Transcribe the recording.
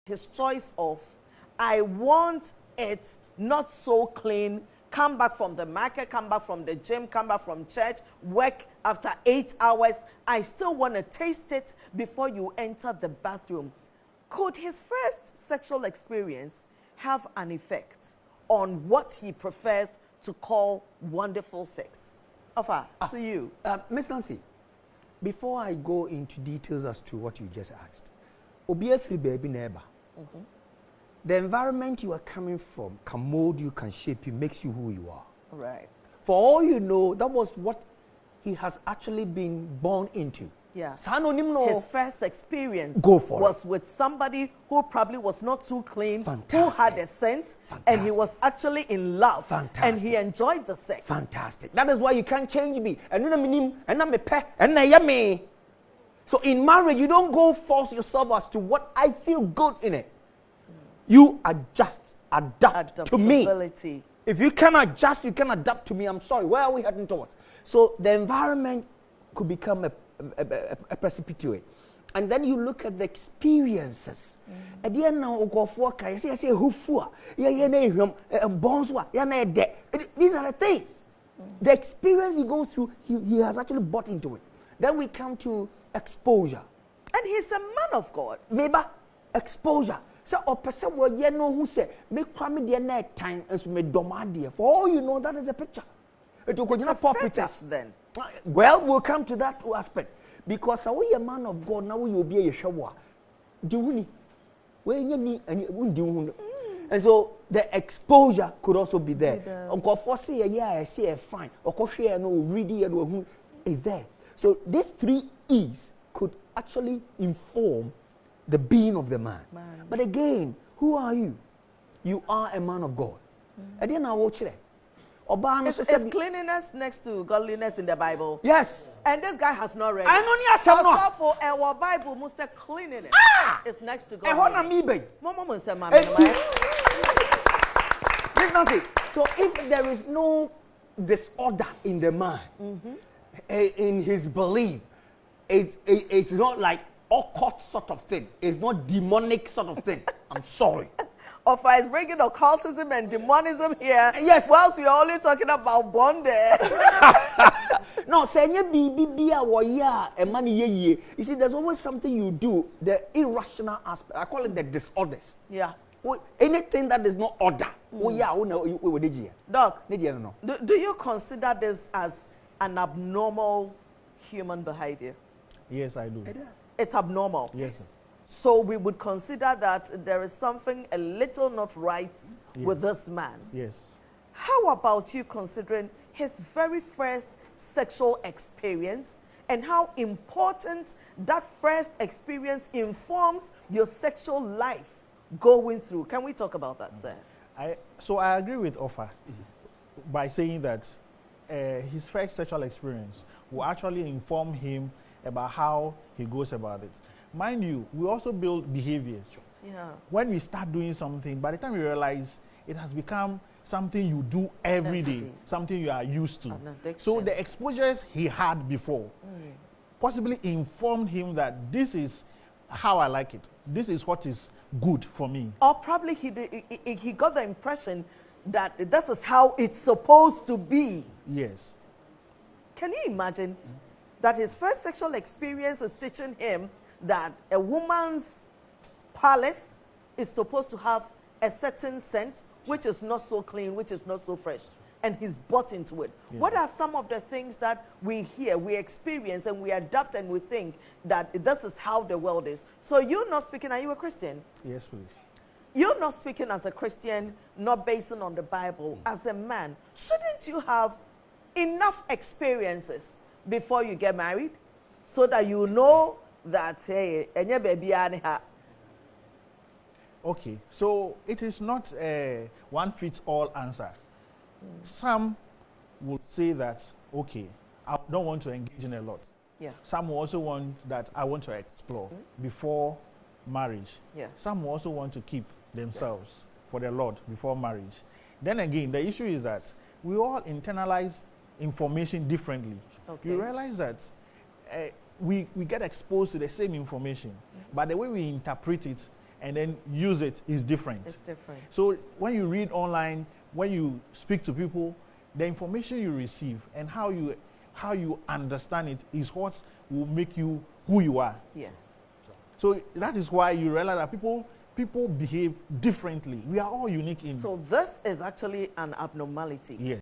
his choice of, I want it not so clean, come back from the market, come back from the gym, come back from church, work after 8 hours, I still want to taste it before you enter the bathroom. Could his first sexual experience have an effect on what he prefers to call wonderful sex? Offer to you. Miss Nancy, before I go into details as to what you just asked, Obi a free baby neighbor. The environment you are coming from can mold you, can shape you, makes you who you are. Right. For all you know, that was what he has actually been born into. Yeah. His first experience was with somebody who probably was not too clean, Fantastic. who had a scent, and he was actually in love. Fantastic. And he enjoyed the sex. Fantastic. That is why you can't change me. So in marriage, you don't go force yourself as to what I feel good in it. You adjust, adapt to me. If you can adjust, you can adapt to me. I'm sorry. Where are we heading towards? So the environment could become a precipitate. And then you look at the experiences. At the end now, these are the things. The experience he goes through, he has actually bought into it. Then we come to exposure. And he's a man of God. Maybe exposure. So a person will know who say, make crime the night time and so make domadia. For all you know, that is a picture. It's a fetish then. Well, we'll come to that aspect. Because we a man of God, now we will be a shower. And so the exposure could also be there. Uncle Fossey, yeah, I see a fine. Or no ready is there. So these 3 E's could actually inform the being of the man. But again, who are you? You are a man of God. And then I watch it. Is cleanliness next to godliness in the Bible? Yes. And this guy has not read it. I know also for our Bible must say cleanliness. It's next to godliness. So if there is no disorder in the man, in his belief, it's not like occult sort of thing. It's not demonic sort of thing. I'm sorry. Of is bringing occultism and demonism here. Yes. Whilst we are only talking about bondage. No, say you see, there's always something you do, the irrational aspect. I call it the disorders. Yeah. Anything that is not order. Doc, do you consider this as an abnormal human behavior? Yes, I do. It is. It's abnormal. Yes. So we would consider that there is something a little not right with this man. Yes. How about you considering his very first sexual experience and how important that first experience informs your sexual life going through? Can we talk about that, sir? So I agree with Offa by saying that his first sexual experience will actually inform him about how he goes about it. Mind you, we also build behaviors. Yeah. When we start doing something, by the time we realize it has become something you do every day, something you are used to. So the exposures he had before possibly informed him that this is how I like it. This is what is good for me. Or probably he got the impression that this is how it's supposed to be. Yes. Can you imagine that his first sexual experience is teaching him that a woman's palace is supposed to have a certain scent, which is not so clean, which is not so fresh, and he's bought into it. Yeah. What are some of the things that we hear, we experience, and we adapt, and we think that this is how the world is? So you're not speaking, are you a Christian? Yes, please. You're not speaking as a Christian, not based on the Bible. As a man, shouldn't you have enough experiences before you get married so that you know that, hey, baby, okay, so it is not a one-fits-all answer. Some would say that, okay, I don't want to engage in a lot. Yeah. Some will also want that I want to explore before marriage. Yeah. Some will also want to keep themselves for the Lord before marriage. Then again, the issue is that we all internalize information differently. Okay. You realize that we get exposed to the same information, but the way we interpret it and then use it is different. It's different. So when you read online, when you speak to people, the information you receive and how you understand it is what will make you who you are. Yes. So that is why you realize that people behave differently. We are all unique in. So this is actually an abnormality. Yes.